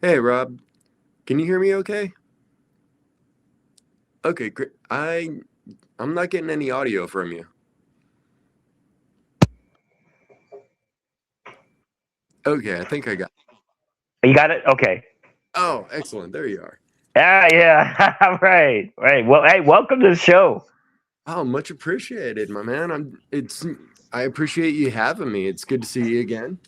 Hey Rob, can you hear me okay? Okay, great. I'm not getting any audio from you. Okay, I think I got. You got it? Okay. Oh, excellent. There you are. Yeah, yeah. Right, right. Well, hey, welcome to the show. Oh, much appreciated, my man. I appreciate you having me. It's good to see you again.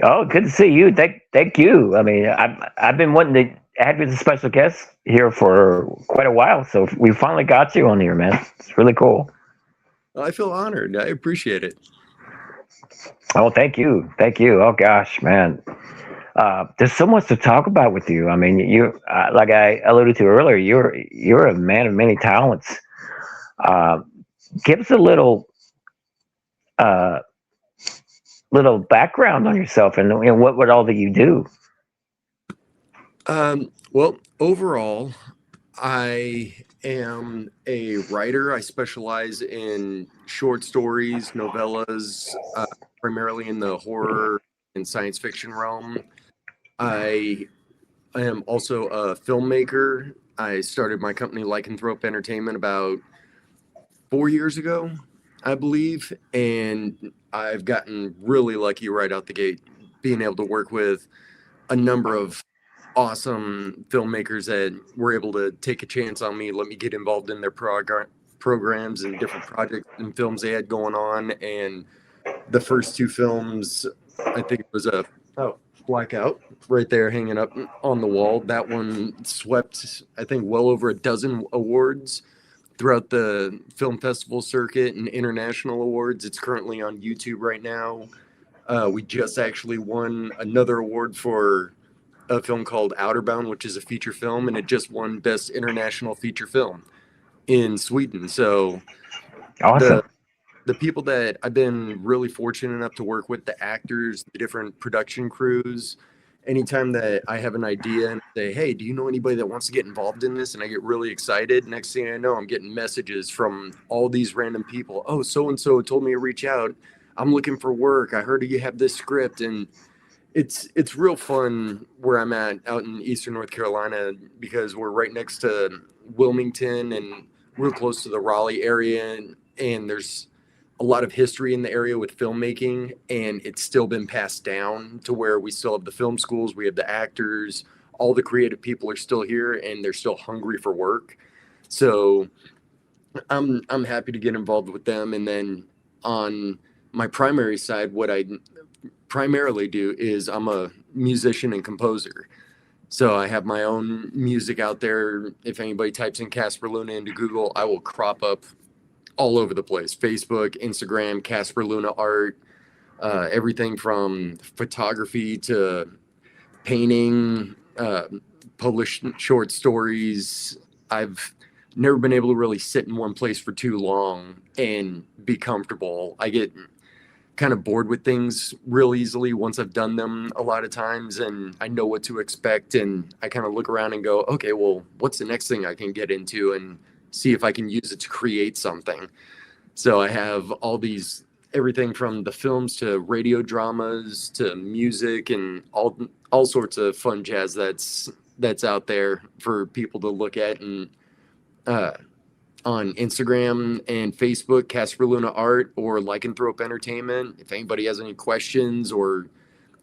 Oh, good to see you. Thank you. I mean, I've been wanting to have you as a special guest here for quite a while, so we finally got you on here, man. It's really cool. I feel honored. I appreciate it. Oh, thank you. Oh gosh, man. There's so much to talk about with you. I mean, you like I alluded to earlier, you're a man of many talents. Uh, give us a uh, little background on yourself and what all that you do. Well, overall, I am a writer. I specialize in short stories, novellas, primarily in the horror and science fiction realm. I I am also a filmmaker. I started my company Lycanthrope Entertainment about 4 years ago, I believe, and I've gotten really lucky right out the gate, being able to work with a number of awesome filmmakers that were able to take a chance on me, let me get involved in their programs and different projects and films they had going on. And the first two films, I think it was a blackout right there hanging up on the wall. That one swept, I think, well over a dozen awards throughout the film festival circuit and international awards. It's currently on YouTube right now. We just actually won another award for a film called Outerbound, which is a feature film, and it just won Best International Feature Film in Sweden. So Awesome. the the people that I've been really fortunate enough to work with, the actors, the different production crews, anytime that I have an idea and say, hey, do you know anybody that wants to get involved in this? And I get really excited. Next thing I know, I'm getting messages from all these random people. Oh, so and so told me to reach out. I'm looking for work. I heard you have this script. And it's real fun where I'm at out in eastern North Carolina because we're right next to Wilmington and real close to the Raleigh area and there's a lot of history in the area with filmmaking and it's still been passed down to where we still have the film schools, we have the actors, all the creative people are still here and they're still hungry for work. So I'm happy to get involved with them and then on my primary side what I primarily do is I'm a musician and composer. So I have my own music out there. If anybody types in Casper Luna into Google, I will crop up all over the place. Facebook, Instagram, Casper Luna art, everything from photography to painting, published short stories. I've never been able to really sit in one place for too long and be comfortable. I get kind of bored with things real easily once I've done them a lot of times and I know what to expect and I kind of look around and go, okay, well, what's the next thing I can get into and see if I can use it to create something. So I have all these everything from the films to radio dramas to music and all sorts of fun jazz that's out there for people to look at and uh, on Instagram and Facebook, Casper Luna Art or Lycanthrope Entertainment. If anybody has any questions or,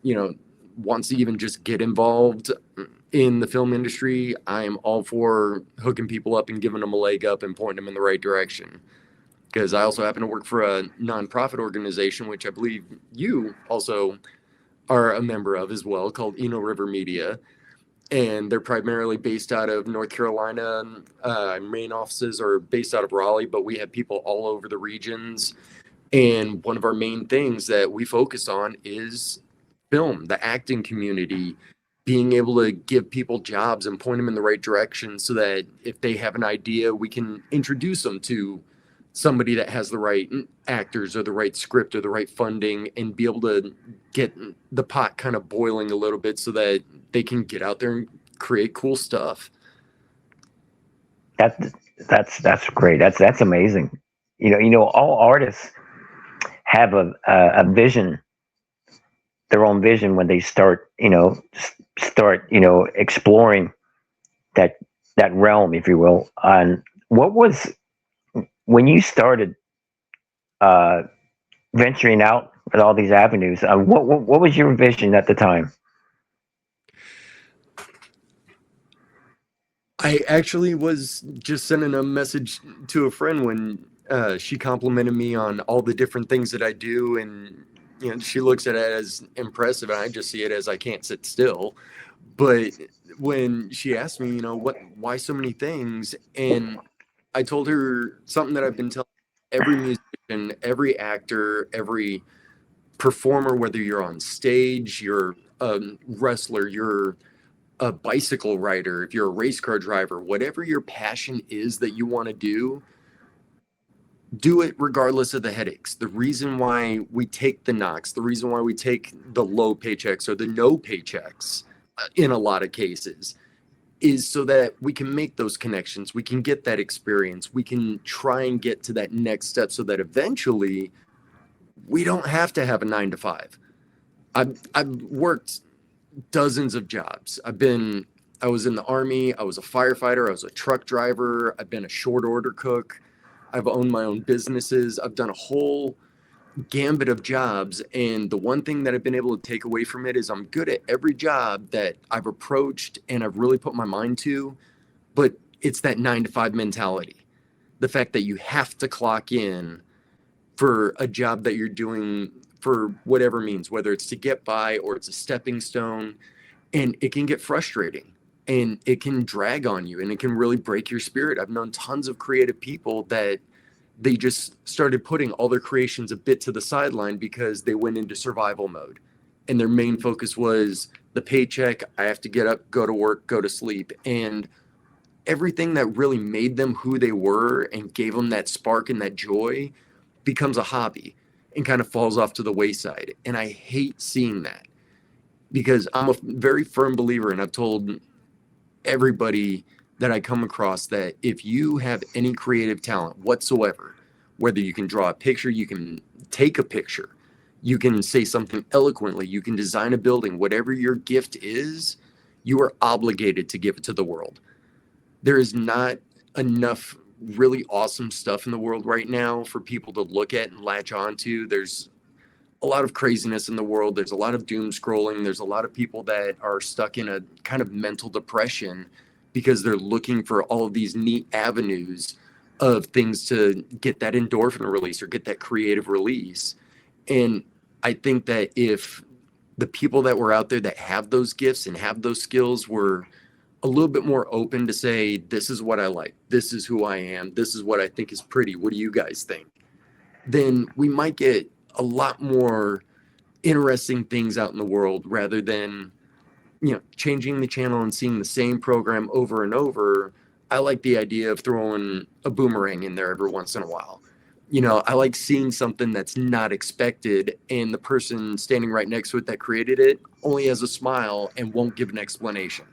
you know, wants to even just get involved in the film industry, I am all for hooking people up and giving them a leg up and pointing them in the right direction. Because I also happen to work for a nonprofit organization, which I believe you also are a member of as well, called Eno River Media and they're primarily based out of North Carolina. Main offices are based out of Raleigh, but we have people all over the regions. And one of our main things that we focus on is film, the acting community, being able to give people jobs and point them in the right direction so that if they have an idea, we can introduce them to somebody that has the right actors or the right script or the right funding and be able to get the pot kind of boiling a little bit so that they can get out there and create cool stuff. That's that's great. That's amazing. All artists have a vision their own vision when they start, exploring that that realm, if you will. And what was when you started uh, venturing out with all these avenues? What was your vision at the time? I actually was just sending a message to a friend when she complimented me on all the different things that I do, and she looks at it as impressive, and I just see it as I can't sit still. But when she asked me, why so many things, and I told her something that I've been telling every musician, every actor, every performer, whether you're on stage, you're a wrestler, you're a bicycle rider, if you're a race car driver, whatever your passion is that you want to do it regardless of the headaches. The reason why we take the knocks, the reason why we take the low paychecks or the no paychecks in a lot of cases is so that we can make those connections. We can get that experience. We can try and get to that next step so that eventually we don't have to have a 9 to 5. I've worked dozens of jobs. I was in the army, I was a firefighter, I was a truck driver, I've been a short order cook, I've owned my own businesses, I've done a whole gambit of jobs. And the one thing that I've been able to take away from it is I'm good at every job that I've approached and I've really put my mind to, but it's that 9 to 5 mentality. The fact that you have to clock in for a job that you're doing for whatever means, whether it's to get by or it's a stepping stone, and it can get frustrating and it can drag on you and it can really break your spirit. I've known tons of creative people that they just started putting all their creations a bit to the sideline because they went into survival mode and their main focus was the paycheck. I have to get up, go to work, go to sleep. And everything that really made them who they were and gave them that spark and that joy becomes a hobby and kind of falls off to the wayside. And I hate seeing that because I'm a very firm believer, and I've told everybody that I come across that if you have any creative talent whatsoever, whether you can draw a picture, you can take a picture, you can say something eloquently, you can design a building, whatever your gift is, you are obligated to give it to the world. There is not enough really awesome stuff in the world right now for people to look at and latch onto. There's a lot of craziness in the world. There's a lot of doom scrolling. There's a lot of people that are stuck in a kind of mental depression because they're looking for all of these neat avenues of things to get that endorphin release or get that creative release. And I think that if the people that were out there that have those gifts and have those skills were a little bit more open to say, this is what I like, this is who I am, this is what I think is pretty, what do you guys think? Then we might get a lot more interesting things out in the world rather than changing the channel and seeing the same program over and over. I like the idea of throwing a boomerang in there every once in a while. I like seeing something that's not expected and the person standing right next to it that created it only has a smile and won't give an explanation.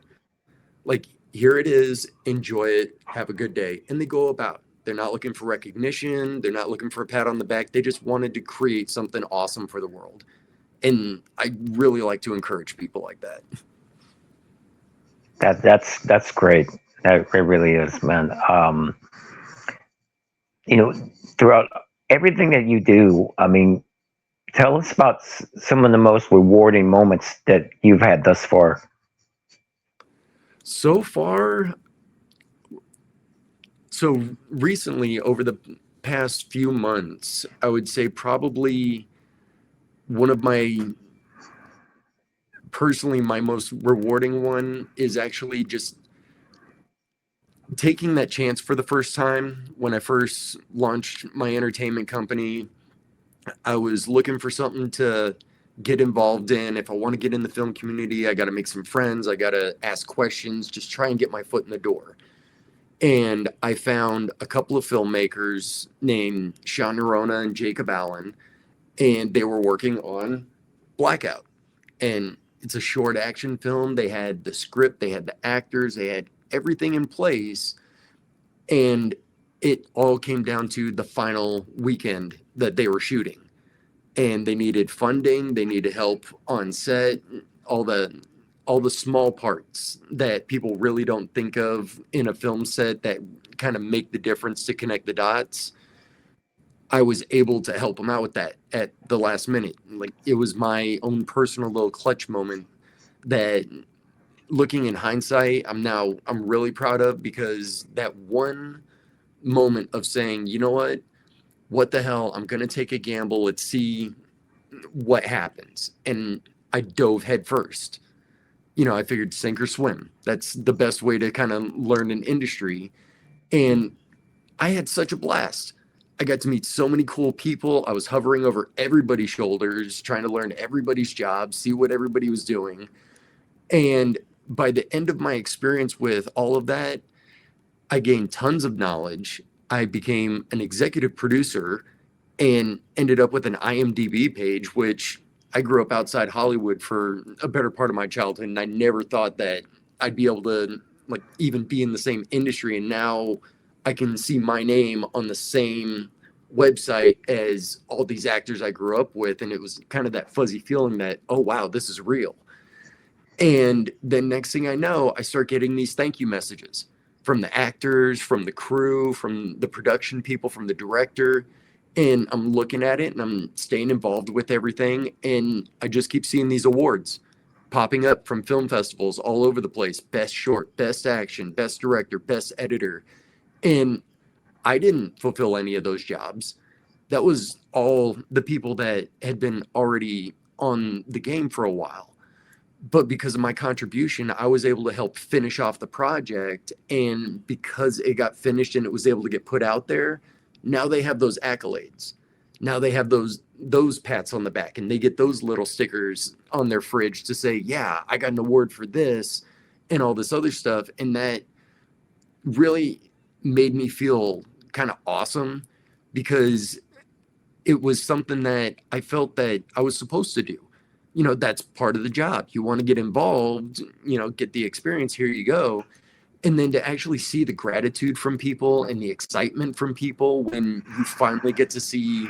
Like, here it is, enjoy it, have a good day, and they go about. They're not looking for recognition, they're not looking for a pat on the back, they just wanted to create something awesome for the world. And I really like to encourage people like that. That's great. That it really is, man. You know, throughout everything that you do, I mean, tell us about some of the most rewarding moments that you've had thus far. So far, so recently, over the past few months, I would say probably one of my most rewarding one is actually just taking that chance for the first time. When I first launched my entertainment company, I was looking for something to get involved in. If I want to get in the film community, I got to make some friends, I got to ask questions, just try and get my foot in the door. And I found a couple of filmmakers named Sean Nerona and Jacob Allen, and they were working on Blackout. And it's a short action film. They had the script, they had the actors, they had everything in place. And it all came down to the final weekend that they were shooting. and they needed funding, they needed help on set, all the all the small parts that people really don't think of in a film set that kind of make the difference to connect the dots. I was able to help them out with that at the last minute. Like it was my own personal little clutch moment that, looking in hindsight, I'm really proud of, because that one moment of saying, you know what the hell, I'm going to take a gamble. Let's see what happens. And I dove head first. I figured sink or swim. That's the best way to kind of learn an industry. And I had such a blast. I got to meet so many cool people. I was hovering over everybody's shoulders, trying to learn everybody's job, see what everybody was doing. And by the end of my experience with all of that, I gained tons of knowledge. I became an executive producer and ended up with an IMDb page, which I grew up outside Hollywood for a better part of my childhood. And I never thought that I'd be able to like even be in the same industry. And now I can see my name on the same website as all these actors I grew up with. And it was kind of that fuzzy feeling that, oh, wow, this is real. And then next thing I know, I start getting these thank you messages from the actors, from the crew, from the production people, from the director. And I'm looking at it and I'm staying involved with everything. And I just keep seeing these awards popping up from film festivals all over the place. Best short, best action, best director, best editor. And I didn't fulfill any of those jobs. That was all the people that had been already on the game for a while. But because of my contribution, I was able to help finish off the project. And because it got finished and it was able to get put out there, now they have those accolades. Now they have those pats on the back, and they get those little stickers on their fridge to say, yeah, I got an award for this and all this other stuff. And that really made me feel kind of awesome, because it was something that I felt that I was supposed to do. That's part of the job. You want to get involved, get the experience, here you go. And then to actually see the gratitude from people and the excitement from people when you finally get to see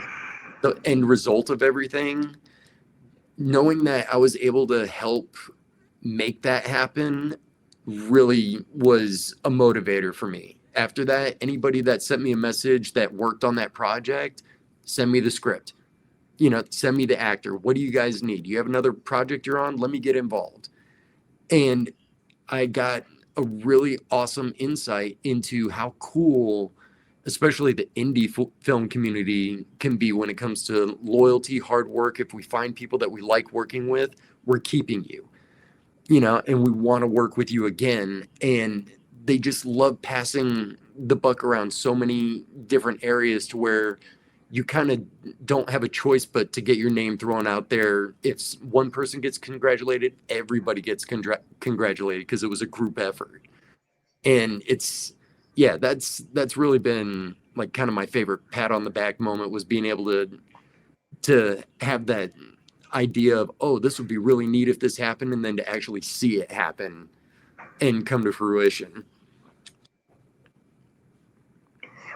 the end result of everything, knowing that I was able to help make that happen really was a motivator for me. After that, anybody that sent me a message that worked on that project, send me the script. Send me the actor. What do you guys need? You have another project you're on? Let me get involved. And I got a really awesome insight into how cool, especially the indie film community can be when it comes to loyalty, hard work. If we find people that we like working with, we're keeping you, and we want to work with you again. And they just love passing the buck around so many different areas to where you kind of don't have a choice but to get your name thrown out there. If one person gets congratulated, everybody gets congratulated, because it was a group effort. And yeah, that's really been like kind of my favorite pat on the back moment, was being able to have that idea of, oh, this would be really neat if this happened, and then to actually see it happen and come to fruition.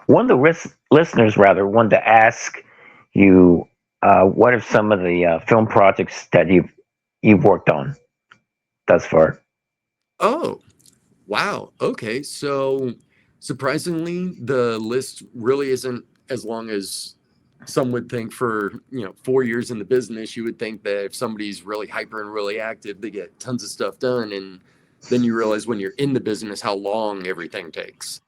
One of the listeners, rather, wanted to ask you, what are some of the film projects that you've worked on thus far? Oh, wow. Okay. So surprisingly, the list really isn't as long as some would think. For 4 years in the business, you would think that if somebody's really hyper and really active, they get tons of stuff done. And then you realize when you're in the business how long everything takes.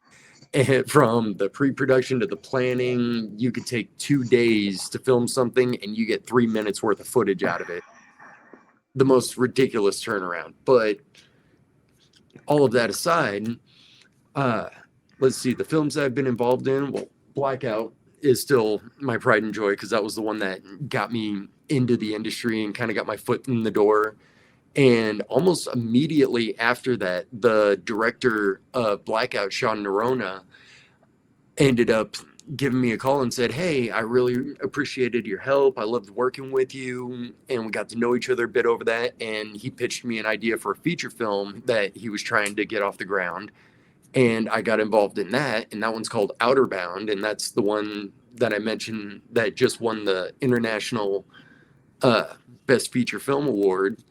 And from the pre-production to the planning, you could take 2 days to film something and you get 3 minutes worth of footage out of it. The most ridiculous turnaround. But all of that aside, let's see, the films I've been involved in, well, Blackout is still my pride and joy, because that was the one that got me into the industry and kind of got my foot in the door. And almost immediately after that, the director of Blackout, Sean Nerona, ended up giving me a call and said, hey, I really appreciated your help. I loved working with you. And we got to know each other a bit over that. And he pitched me an idea for a feature film that he was trying to get off the ground. And I got involved in that. And that one's called Outer Bound. And that's the one that I mentioned that just won the International Best Feature Film Award.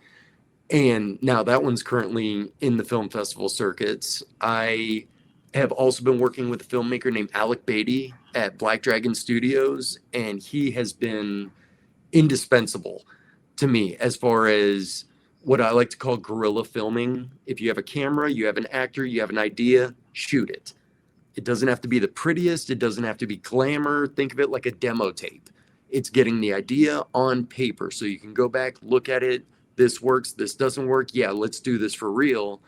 And now that one's currently in the film festival circuits. I have also been working with a filmmaker named Alec Beatty at Black Dragon Studios, and he has been indispensable to me as far as what I like to call guerrilla filming. If you have a camera, you have an actor, you have an idea, shoot it. It doesn't have to be the prettiest, it doesn't have to be glamour. Think of it like a demo tape. It's getting the idea on paper so you can go back, look at it. This works, this doesn't work. Yeah, let's do this for real.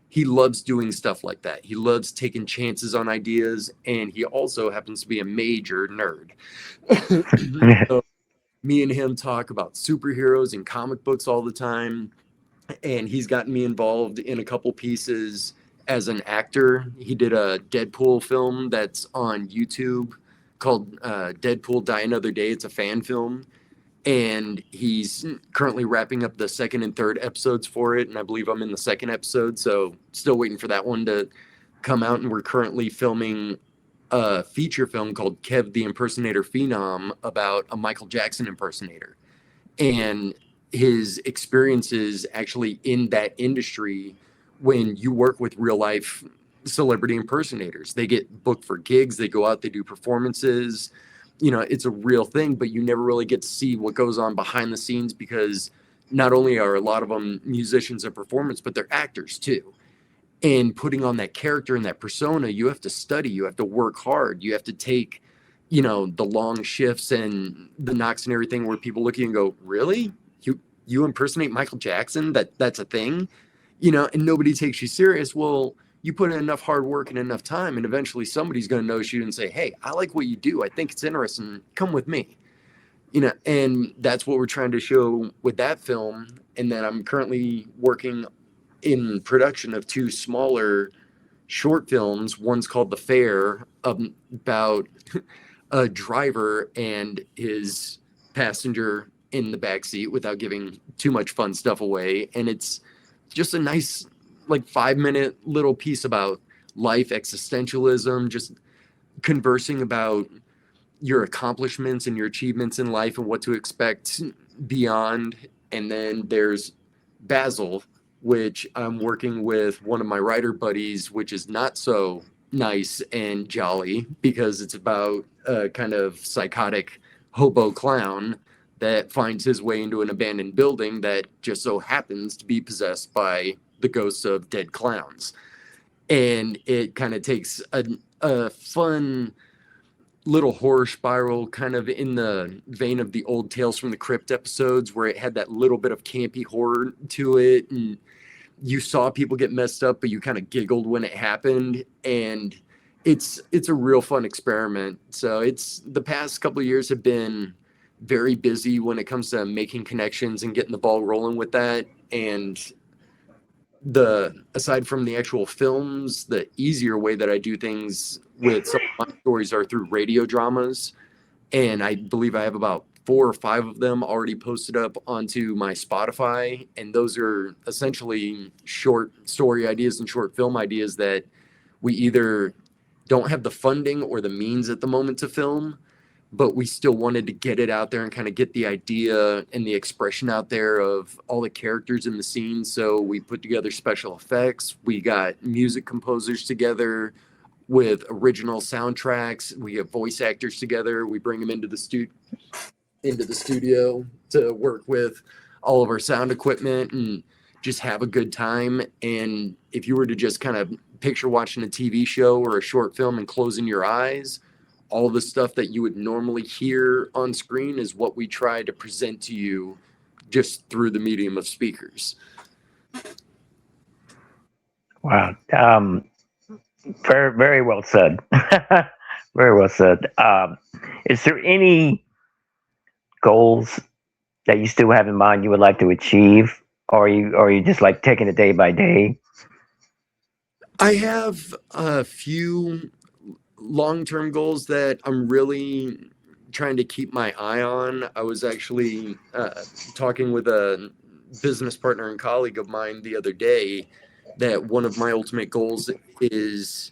He loves doing stuff like that. He loves taking chances on ideas, and he also happens to be a major nerd. So me and him talk about superheroes and comic books all the time, and he's gotten me involved in a couple pieces as an actor. He did a Deadpool film that's on YouTube called Deadpool Die Another Day. It's a fan film, and he's currently wrapping up the second and third episodes for it, and I believe I'm in the second episode, so still waiting for that one to come out. And we're currently filming a feature film called Kev the Impersonator Phenom about a Michael Jackson impersonator and his experiences actually in that industry. When you work with real life celebrity impersonators, they get booked for gigs, they go out, they do performances. You know, it's a real thing, but you never really get to see what goes on behind the scenes, because not only are a lot of them musicians and performers, but they're actors too. And putting on that character and that persona, you have to study, you have to work hard, you have to take, you know, the long shifts and the knocks and everything, where people look at you and go, really? You impersonate Michael Jackson? That's a thing? You know, and nobody takes you serious. Well, you put in enough hard work and enough time, and eventually somebody's going to notice you and say, hey, I like what you do. I think it's interesting. Come with me. You know, and that's what we're trying to show with that film. And then I'm currently working in production of two smaller short films. One's called The Fair, about a driver and his passenger in the back seat, without giving too much fun stuff away. And it's just a nice, like, 5-minute little piece about life, existentialism, just conversing about your accomplishments and your achievements in life and what to expect beyond. And then there's Basil, which I'm working with one of my writer buddies, which is not so nice and jolly, because it's about a kind of psychotic hobo clown that finds his way into an abandoned building that just so happens to be possessed by the ghosts of dead clowns. And it kind of takes a fun little horror spiral, kind of in the vein of the old Tales from the Crypt episodes, where it had that little bit of campy horror to it, and you saw people get messed up, but you kind of giggled when it happened. And it's a real fun experiment. So it's, the past couple of years have been very busy when it comes to making connections and getting the ball rolling with that. And aside from the actual films, the easier way that I do things with some of my stories are through radio dramas. And I believe I have about 4 or 5 of them already posted up onto my Spotify. And those are essentially short story ideas and short film ideas that we either don't have the funding or the means at the moment to film, but we still wanted to get it out there and kind of get the idea and the expression out there of all the characters in the scene. So we put together special effects. We got music composers together with original soundtracks. We have voice actors together. We bring them into the studio to work with all of our sound equipment and just have a good time. And if you were to just kind of picture watching a TV show or a short film and closing your eyes, all the stuff that you would normally hear on screen is what we try to present to you just through the medium of speakers. Wow. Very, very well said. Very well said. Is there any goals that you still have in mind you would like to achieve, or are you just like taking it day by day? I have a few long-term goals that I'm really trying to keep my eye on. I was actually talking with a business partner and colleague of mine the other day that one of my ultimate goals is,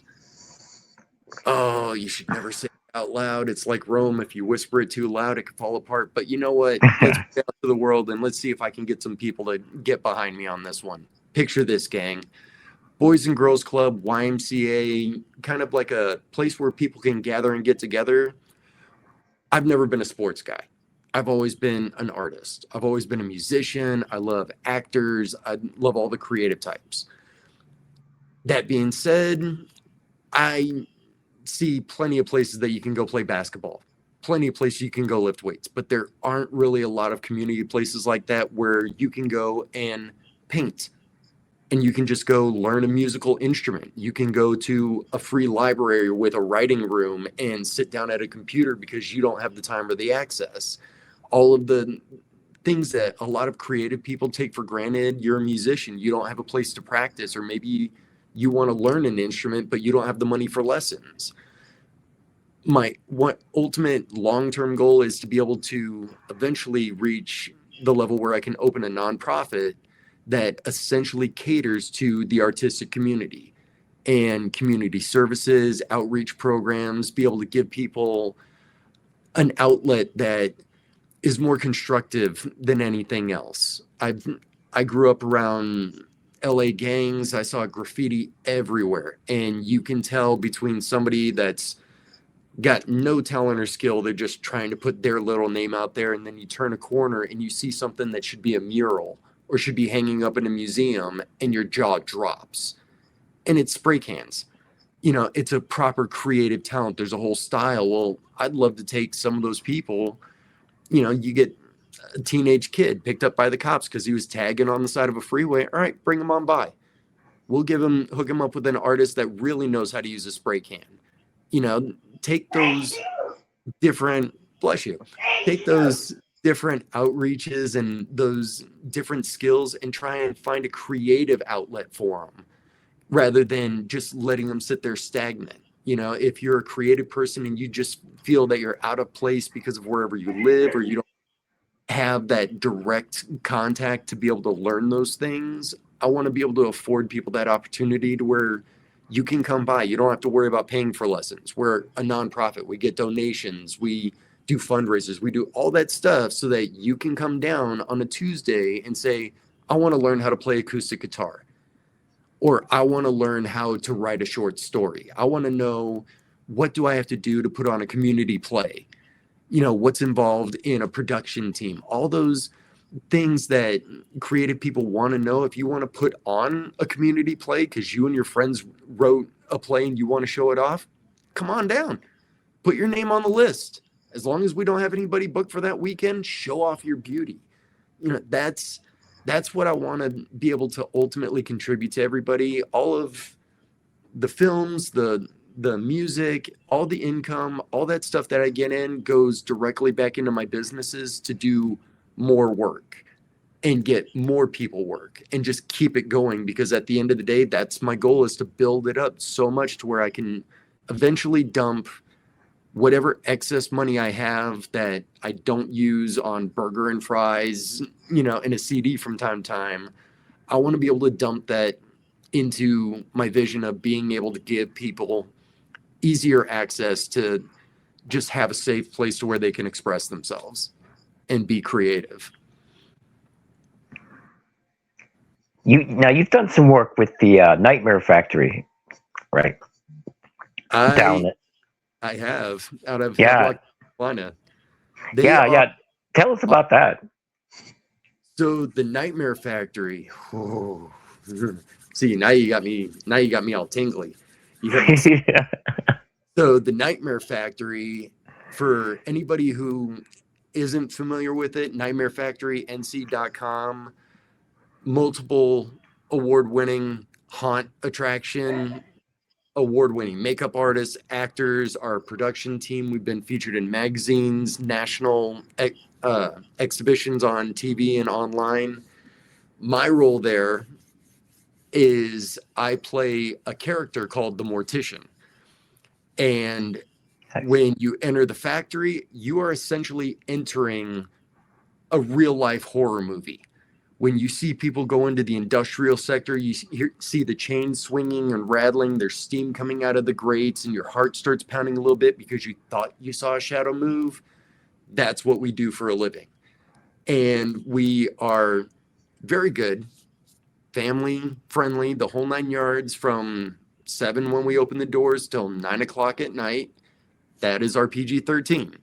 oh, you should never say out loud. It's like Rome. If you whisper it too loud, it could fall apart. But you know what? Let's put it out to the world and let's see if I can get some people to get behind me on this one. Picture this, gang. Boys and Girls Club, YMCA, kind of like a place where people can gather and get together. I've never been a sports guy. I've always been an artist. I've always been a musician. I love actors. I love all the creative types. That being said, I see plenty of places that you can go play basketball, plenty of places you can go lift weights, but there aren't really a lot of community places like that where you can go and paint and you can just go learn a musical instrument. You can go to a free library with a writing room and sit down at a computer because you don't have the time or the access. All of the things that a lot of creative people take for granted. You're a musician, you don't have a place to practice, or maybe you want to learn an instrument, but you don't have the money for lessons. My ultimate long-term goal is to be able to eventually reach the level where I can open a nonprofit that essentially caters to the artistic community and community services, outreach programs, be able to give people an outlet that is more constructive than anything else. I grew up around LA gangs. I saw graffiti everywhere, and you can tell between somebody that's got no talent or skill, they're just trying to put their little name out there, and then you turn a corner and you see something that should be a mural or should be hanging up in a museum, and your jaw drops. And it's spray cans. It's a proper creative talent. There's a whole style. Well, I'd love to take some of those people. You get a teenage kid picked up by the cops because he was tagging on the side of a freeway. All right, bring him on by. We'll hook him up with an artist that really knows how to use a spray can. Take those different, bless you, take those different outreaches and those different skills and try and find a creative outlet for them rather than just letting them sit there stagnant. If you're a creative person and you just feel that you're out of place because of wherever you live, or you don't have that direct contact to be able to learn those things, I want to be able to afford people that opportunity to where you can come by. You don't have to worry about paying for lessons. We're a nonprofit. We get donations. We do fundraisers. We do all that stuff so that you can come down on a Tuesday and say, I want to learn how to play acoustic guitar. Or I want to learn how to write a short story. I want to know, what do I have to do to put on a community play? What's involved in a production team? All those things that creative people want to know. If you want to put on a community play because you and your friends wrote a play and you want to show it off, come on down. Put your name on the list. As long as we don't have anybody booked for that weekend, show off your beauty. That's what I want to be able to ultimately contribute to everybody. All of the films, the music, all the income, all that stuff that I get in goes directly back into my businesses to do more work and get more people work and just keep it going, because at the end of the day, that's my goal, is to build it up so much to where I can eventually dump whatever excess money I have that I don't use on burger and fries, in a CD from time to time. I want to be able to dump that into my vision of being able to give people easier access to just have a safe place to where they can express themselves and be creative. You've done some work with the Nightmare Factory, right? I have, out of Yeah. Carolina. Yeah. Tell us about that. So the Nightmare Factory. Oh, see, now you got me all tingly. Yeah. So the Nightmare Factory, for anybody who isn't familiar with it, Nightmare Factory, NC.com, multiple award-winning haunt attraction, award-winning makeup artists, actors, our production team. We've been featured in magazines, national exhibitions on TV and online. My role there is I play a character called the Mortician. And when you enter the factory, you are essentially entering a real life horror movie When you see people go into the industrial sector, you see the chains swinging and rattling, there's steam coming out of the grates, and your heart starts pounding a little bit because you thought you saw a shadow move. That's what we do for a living. And we are very good, family friendly, the whole 9 yards, from 7 when we open the doors till 9 o'clock at night. That is our PG-13.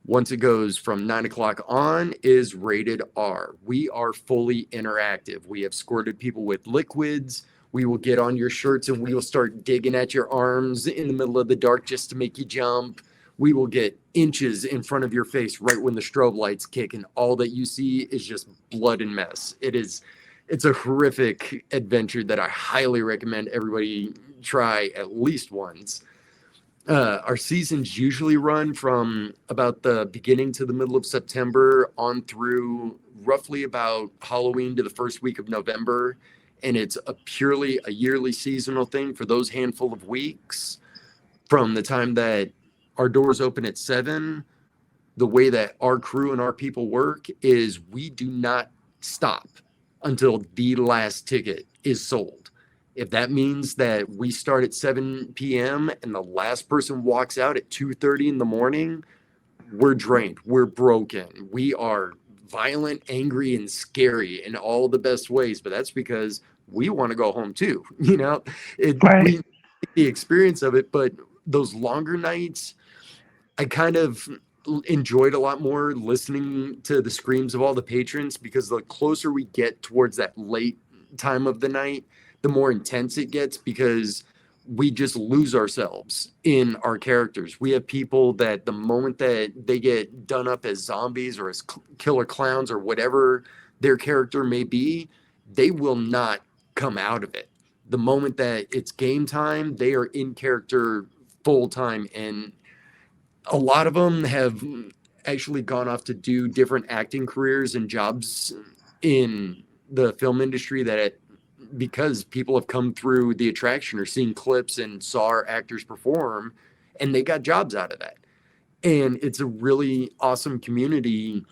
Once it goes from 9 o'clock on is rated R. We are fully interactive. We have squirted people with liquids. We will get on your shirts and we will start digging at your arms in the middle of the dark just to make you jump. We will get inches in front of your face right when the strobe lights kick, and all that you see is just blood and mess. It's a horrific adventure that I highly recommend everybody try at least once. Our seasons usually run from about the beginning to the middle of September on through roughly about Halloween to the first week of November. And it's purely a yearly seasonal thing for those handful of weeks. From the time that our doors open at 7, the way that our crew and our people work is we do not stop until the last ticket is sold. If that means that we start at 7 p.m. and the last person walks out at 2:30 in the morning, we're drained. We're broken. We are violent, angry, and scary in all the best ways. But that's because we want to go home too. We the experience of it. But those longer nights, I kind of enjoyed a lot more listening to the screams of all the patrons, because the closer we get towards that late time of the night, the more intense it gets, because we just lose ourselves in our characters. We have people that the moment that they get done up as zombies or as killer clowns or whatever their character may be, they will not come out of it. The moment that it's game time, they are in character full time. And a lot of them have actually gone off to do different acting careers and jobs in the film industry, because people have come through the attraction or seen clips and saw our actors perform, and they got jobs out of that. And it's a really awesome community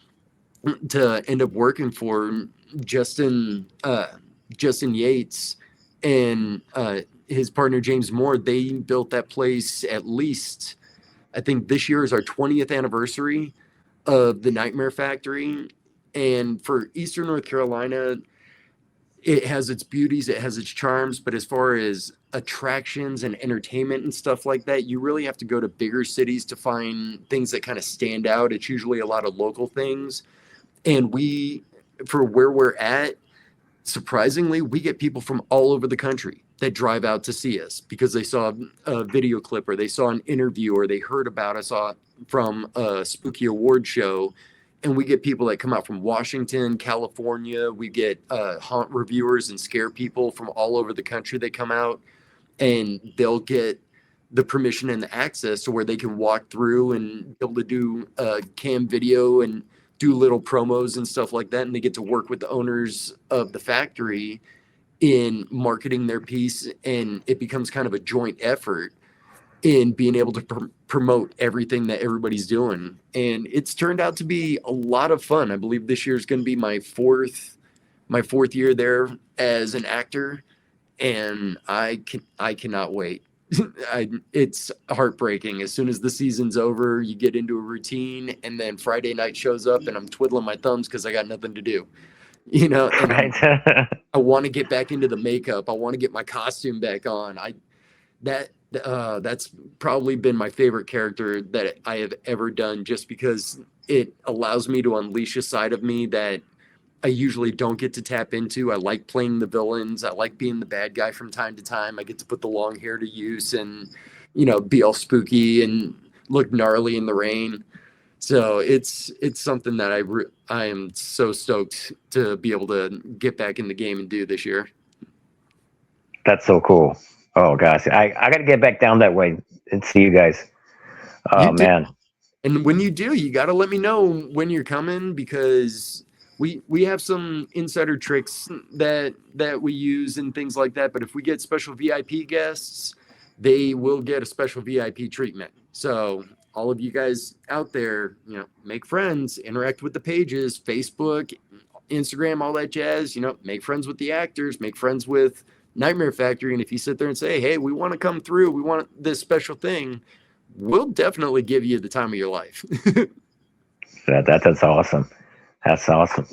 to end up working for. Justin Yates and his partner James Moore, they built that place. At least I think this year is our 20th anniversary of the Nightmare Factory. And for Eastern North Carolina, it has its beauties, it has its charms, but as far as attractions and entertainment and stuff like that, you really have to go to bigger cities to find things that kind of stand out. It's usually a lot of local things. And for where we're at, surprisingly, we get people from all over the country that drive out to see us because they saw a video clip, or they saw an interview, or they heard about us from a spooky award show. And we get people that come out from Washington, California. We get haunt reviewers and scare people from all over the country that come out, and they'll get the permission and the access to where they can walk through and be able to do cam video and do little promos and stuff like that. And they get to work with the owners of the factory in marketing their piece. And it becomes kind of a joint effort in being able to promote everything that everybody's doing. And it's turned out to be a lot of fun. I believe this year is going to be my fourth year there as an actor. And I cannot wait. It's heartbreaking. As soon as the season's over, you get into a routine, and then Friday night shows up and I'm twiddling my thumbs because I got nothing to do. And Right. I want to get back into the makeup. I want to get my costume back on. That's probably been my favorite character that I have ever done, just because it allows me to unleash a side of me that I usually don't get to tap into. I like playing the villains. I like being the bad guy from time to time. I get to put the long hair to use and, be all spooky and look gnarly in the rain. So it's something that I am so stoked to be able to get back in the game and do this year. That's so cool. Oh gosh, I got to get back down that way and see you guys. Oh You do. man. And when you do, you got to let me know when you're coming, because we have some insider tricks that we use and things like that. But if we get special VIP guests, they will get a special VIP treatment. So all of you guys out there, make friends, interact with the pages, Facebook, Instagram, all that jazz, make friends with the actors, make friends with Nightmare Factory. And if you sit there and say, hey, we want to come through, we want this special thing, we'll definitely give you the time of your life. That's awesome. That's awesome.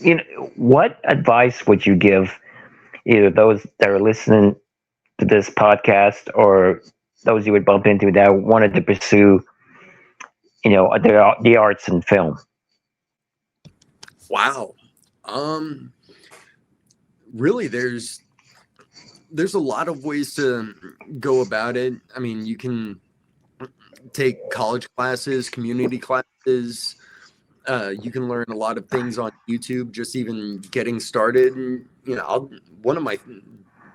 What advice would you give either those that are listening to this podcast or those you would bump into that wanted to pursue, the arts and film? Wow. Really, there's a lot of ways to go about it. I mean, you can take college classes, community classes. You can learn a lot of things on YouTube, just even getting started. And, one of my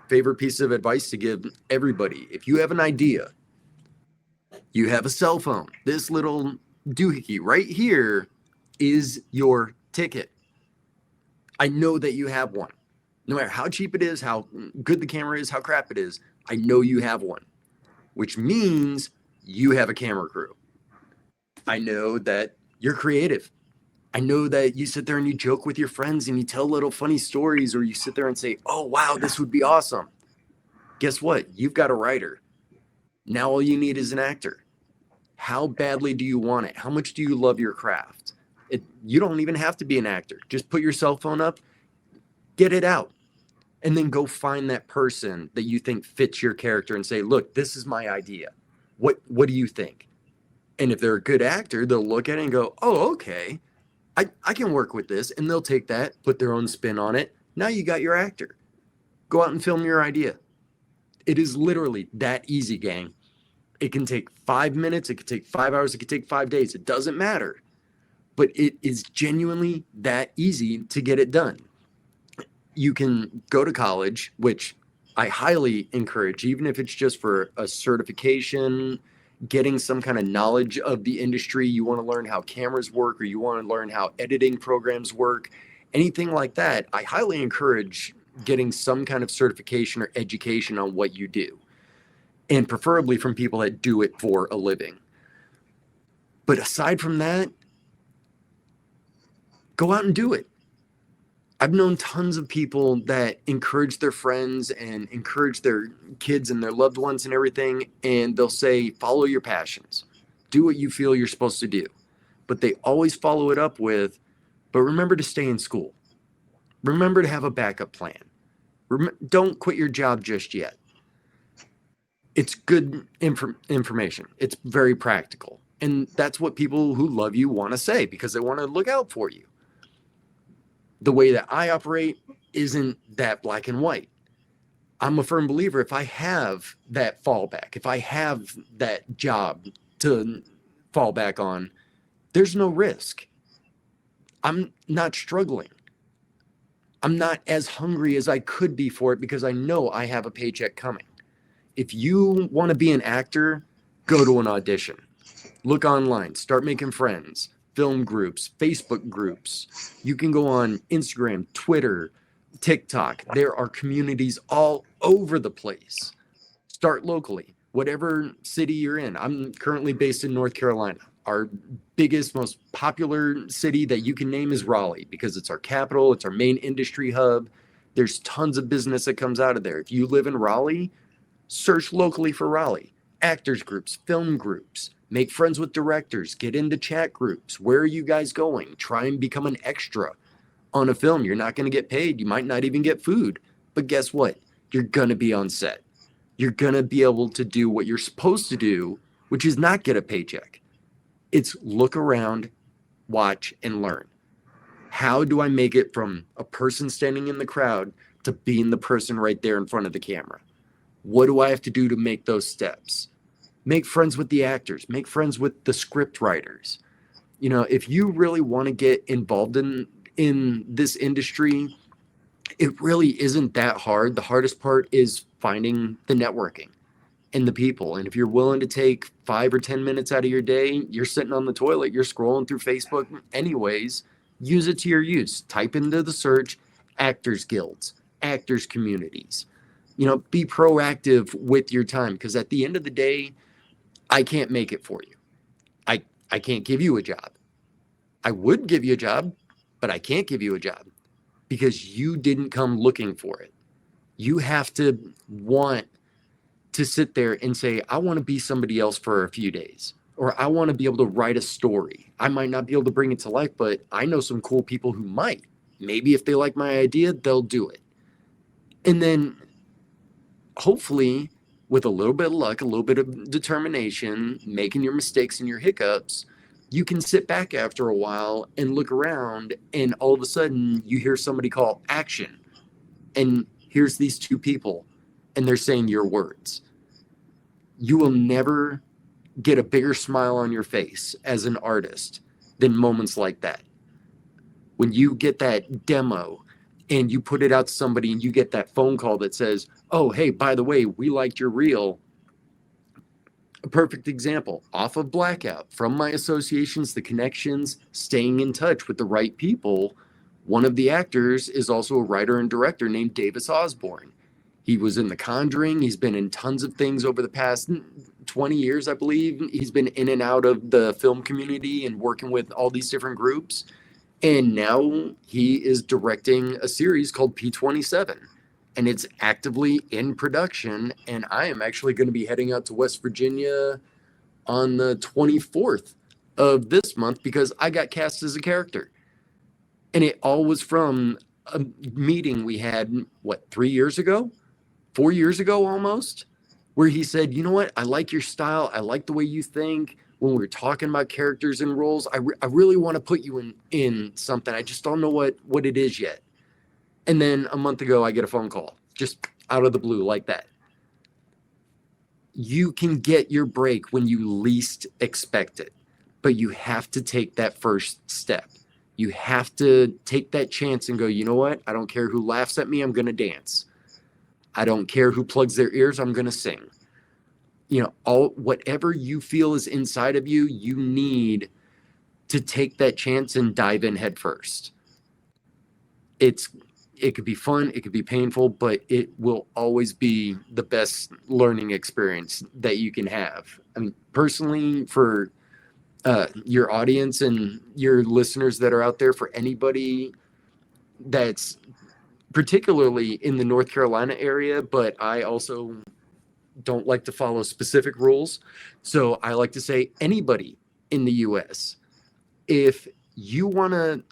favorite pieces of advice to give everybody, if you have an idea, you have a cell phone, this little doohickey right here is your ticket. I know that you have one. No matter how cheap it is, how good the camera is, how crap it is, I know you have one, which means you have a camera crew. I know that you're creative. I know that you sit there and you joke with your friends and you tell little funny stories, or you sit there and say, oh, wow, this would be awesome. Guess what? You've got a writer. Now all you need is an actor. How badly do you want it? How much do you love your craft? You don't even have to be an actor. Just put your cell phone up, get it out, and then go find that person that you think fits your character and say, look, this is my idea. What do you think? And if they're a good actor, they'll look at it and go, oh, okay, I can work with this. And they'll take that, put their own spin on it. Now you got your actor. Go out and film your idea. It is literally that easy, gang. It can take 5 minutes. It could take 5 hours. It could take 5 days. It doesn't matter. But it is genuinely that easy to get it done. You can go to college, which I highly encourage, even if it's just for a certification, getting some kind of knowledge of the industry. You want to learn how cameras work, or you want to learn how editing programs work, anything like that. I highly encourage getting some kind of certification or education on what you do, and preferably from people that do it for a living. But aside from that, go out and do it. I've known tons of people that encourage their friends and encourage their kids and their loved ones and everything. And they'll say, follow your passions, do what you feel you're supposed to do. But they always follow it up with, but remember to stay in school. Remember to have a backup plan. Don't quit your job just yet. It's good information. It's very practical. And that's what people who love you want to say, because they want to look out for you. The way that I operate isn't that black and white. I'm a firm believer, if I have that fallback, if I have that job to fall back on, there's no risk. I'm not struggling. I'm not as hungry as I could be for it, because I know I have a paycheck coming. If you want to be an actor, go to an audition. Look online, start making friends. Film groups, Facebook groups. You can go on Instagram, Twitter, TikTok. There are communities all over the place. Start locally, whatever city you're in. I'm currently based in North Carolina. Our biggest, most popular city that you can name is Raleigh, because it's our capital, it's our main industry hub. There's tons of business that comes out of there. If you live in Raleigh, search locally for Raleigh. Actors groups, film groups. Make friends with directors, get into chat groups. Where are you guys going? Try and become an extra on a film. You're not going to get paid. You might not even get food. But guess what? You're going to be on set. You're going to be able to do what you're supposed to do, which is not get a paycheck. It's look around, watch, and learn. How do I make it from a person standing in the crowd to being the person right there in front of the camera? What do I have to do to make those steps? Make friends with the actors, make friends with the script writers. If you really want to get involved in this industry, it really isn't that hard. The hardest part is finding the networking and the people. And if you're willing to take 5 or 10 minutes out of your day, you're sitting on the toilet, you're scrolling through Facebook anyways, use it to your use. Type into the search, actors guilds, actors communities. Be proactive with your time, because at the end of the day, I can't make it for you. I can't give you a job. I would give you a job, but I can't give you a job. because you didn't come looking for it. You have to want to sit there and say, I want to be somebody else for a few days, or I want to be able to write a story. I might not be able to bring it to life, but I know some cool people who might. Maybe if they like my idea, they'll do it. And then hopefully, with a little bit of luck, a little bit of determination, making your mistakes and your hiccups, you can sit back after a while and look around, and all of a sudden you hear somebody call action. And here's these two people, and they're saying your words. You will never get a bigger smile on your face as an artist than moments like that. When you get that demo and you put it out to somebody and you get that phone call that says, oh, hey, by the way, we liked your reel. A perfect example, off of Blackout, from my associations, the connections, staying in touch with the right people. One of the actors is also a writer and director named Davis Osborne. He was in The Conjuring. He's been in tons of things over the past 20 years, I believe. He's been in and out of the film community and working with all these different groups. And now he is directing a series called P27. And it's actively in production. And I am actually going to be heading out to West Virginia on the 24th of this month because I got cast as a character. And it all was from a meeting we had, 3 years ago? 4 years ago almost, where he said, you know what, I like your style. I like the way you think. When we were talking about characters and roles, I really want to put you in something. I just don't know what it is yet. And then a month ago, I get a phone call, just out of the blue like that. You can get your break when you least expect it, but you have to take that first step. You have to take that chance and go, you know what, I don't care who laughs at me, I'm going to dance. I don't care who plugs their ears, I'm going to sing. Whatever you feel is inside of you, you need to take that chance and dive in head first. It could be fun, it could be painful, but it will always be the best learning experience that you can have. I mean, personally, for your audience and your listeners that are out there, for anybody that's particularly in the North Carolina area, but I also don't like to follow specific rules. So I like to say anybody in the US, if you want to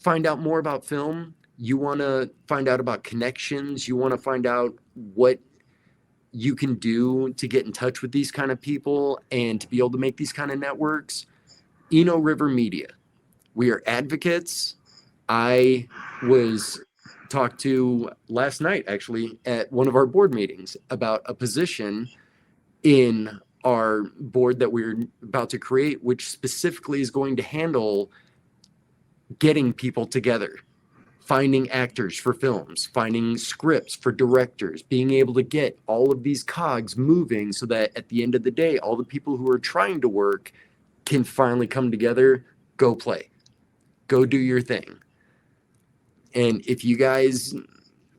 find out more about film, you want to find out about connections, you want to find out what you can do to get in touch with these kind of people and to be able to make these kind of networks, Eno River Media. We are advocates. I was talked to last night, actually, at one of our board meetings about a position in our board that we're about to create, which specifically is going to handle getting people together, finding actors for films, finding scripts for directors, being able to get all of these cogs moving so that at the end of the day, all the people who are trying to work can finally come together, go play, go do your thing. And if you guys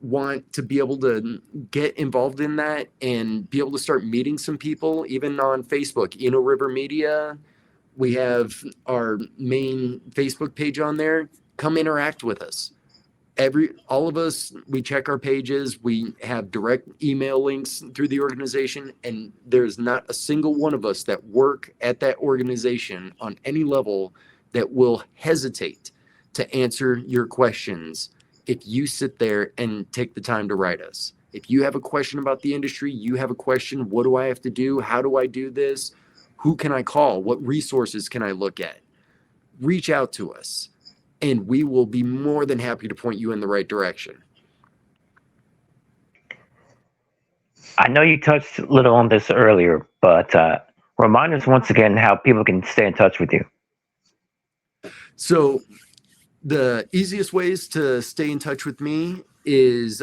want to be able to get involved in that and be able to start meeting some people, even on Facebook, Eno River Media, we have our main Facebook page on there. Come interact with us. All of us, we check our pages. We have direct email links through the organization, and there's not a single one of us that work at that organization on any level that will hesitate to answer your questions if you sit there and take the time to write us. If you have a question about the industry, you have a question, what do I have to do? How do I do this? Who can I call? What resources can I look at? Reach out to us, and we will be more than happy to point you in the right direction. I know you touched a little on this earlier, but remind us once again how people can stay in touch with you. So the easiest ways to stay in touch with me is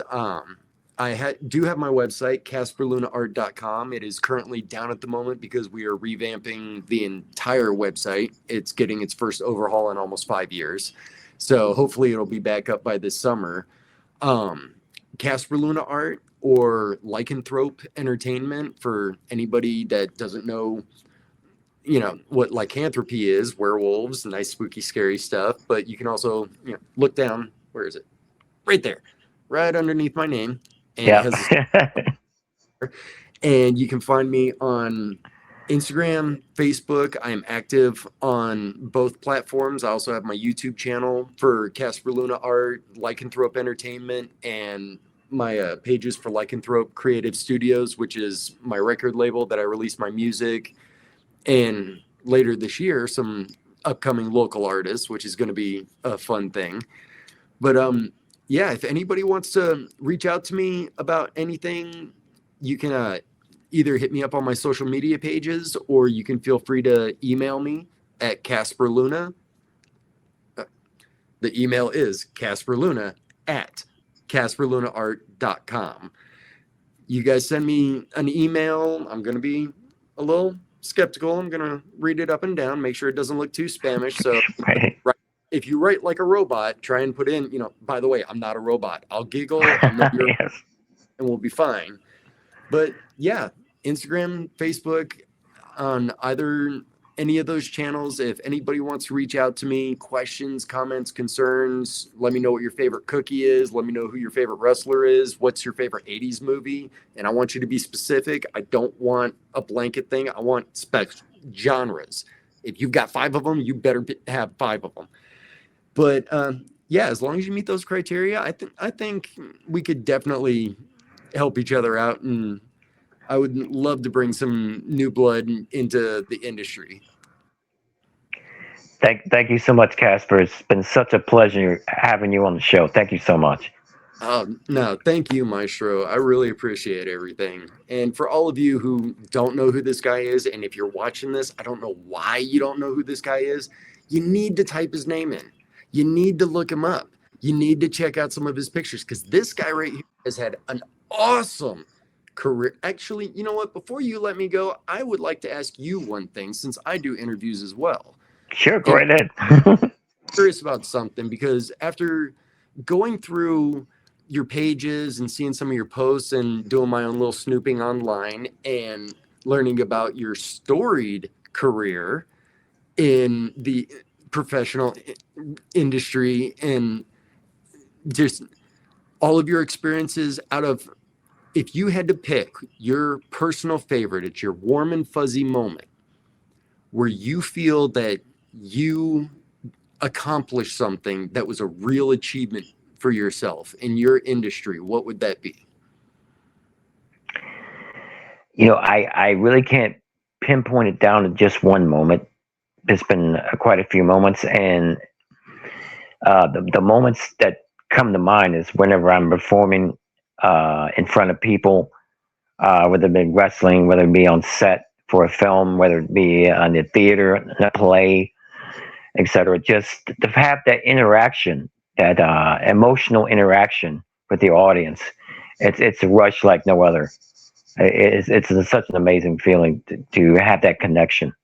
I do have my website, casperlunaart.com. It is currently down at the moment because we are revamping the entire website. It's getting its first overhaul in almost 5 years. So hopefully it'll be back up by this summer. Casper Luna Art or Lycanthrope Entertainment, for anybody that doesn't know what lycanthropy is, werewolves, nice spooky scary stuff, but you can also look down, where is it, right there, right underneath my name, and it Yeah. has and you can find me on Instagram, Facebook. I am active on both platforms. I also have my YouTube channel for Casper Luna Art, Lycanthrope Entertainment, and my pages for Lycanthrope Creative Studios, which is my record label that I release my music. And later this year, some upcoming local artists, which is going to be a fun thing. But yeah, if anybody wants to reach out to me about anything, you can either hit me up on my social media pages, or you can feel free to email me at Casper Luna. The email is casperluna at casperlunaart.com. You guys send me an email. I'm going to be a little skeptical. I'm going to read it up and down, make sure it doesn't look too spamish. So Right. if you write like a robot, try and put in, by the way, I'm not a robot. I'll giggle. I'll know you're, Yes. and we'll be fine. But yeah, Instagram, Facebook, on either any of those channels. If anybody wants to reach out to me, questions, comments, concerns, let me know what your favorite cookie is. Let me know who your favorite wrestler is. What's your favorite 80s movie? And I want you to be specific. I don't want a blanket thing. I want genres. If you've got 5 of them, you better have 5 of them. But yeah, as long as you meet those criteria, I think we could definitely help each other out, and I would love to bring some new blood into the industry. Thank you so much, Casper. It's been such a pleasure having you on the show. Thank you so much. No, thank you, Maestro. I really appreciate everything. And for all of you who don't know who this guy is, and if you're watching this, I don't know why you don't know who this guy is. You need to type his name in. You need to look him up. You need to check out some of his pictures, because this guy right here has had an awesome career. Actually, you know what? Before you let me go, I would like to ask you one thing, since I do interviews as well. Sure, go And right I'm ahead. curious about something, because after going through your pages and seeing some of your posts and doing my own little snooping online and learning about your storied career in the professional industry and just all of your experiences, out of, if you had to pick your personal favorite, it's your warm and fuzzy moment where you feel that you accomplished something that was a real achievement for yourself in your industry, what would that be? I really can't pinpoint it down to just one moment. There's been quite a few moments, and the moments that come to mind is whenever I'm performing in front of people, whether it be wrestling, whether it be on set for a film, whether it be on the theater, in a play, etc. Just to have that interaction, that emotional interaction with the audience. It's a rush like no other. It's such an amazing feeling to have that connection.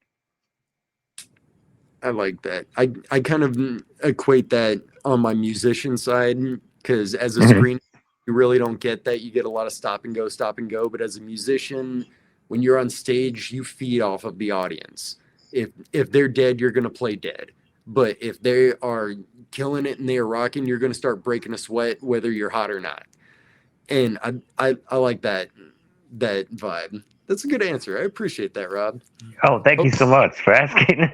I like that. I kind of equate that on my musician side, because as a Mhm. screen, you really don't get that. You get a lot of stop and go, stop and go. But as a musician, when you're on stage, you feed off of the audience. If they're dead, you're gonna play dead. But if they are killing it and they are rocking, you're gonna start breaking a sweat, whether you're hot or not. And I like that vibe. That's a good answer. I appreciate that, Rob. Oh, thank you Hope, so much for asking.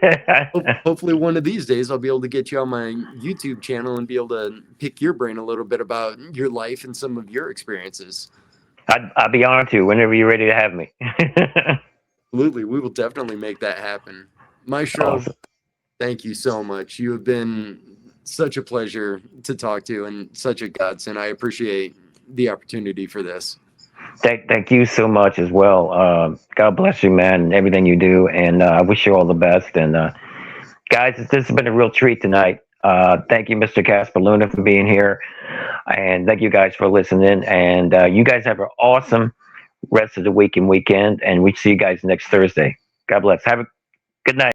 hopefully one of these days I'll be able to get you on my YouTube channel and be able to pick your brain a little bit about your life and some of your experiences. I'll be on to whenever you're ready to have me. Absolutely. We will definitely make that happen. Maestro, Awesome. thank you so much. You have been such a pleasure to talk to and such a godsend. I appreciate the opportunity for this. Thank you so much as well. God bless you, man, and everything you do. And I wish you all the best. And guys, this has been a real treat tonight. Thank you, Mr. Casper Luna, for being here. And thank you guys for listening. And you guys have an awesome rest of the week and weekend. And we see you guys next Thursday. God bless. Have a good night.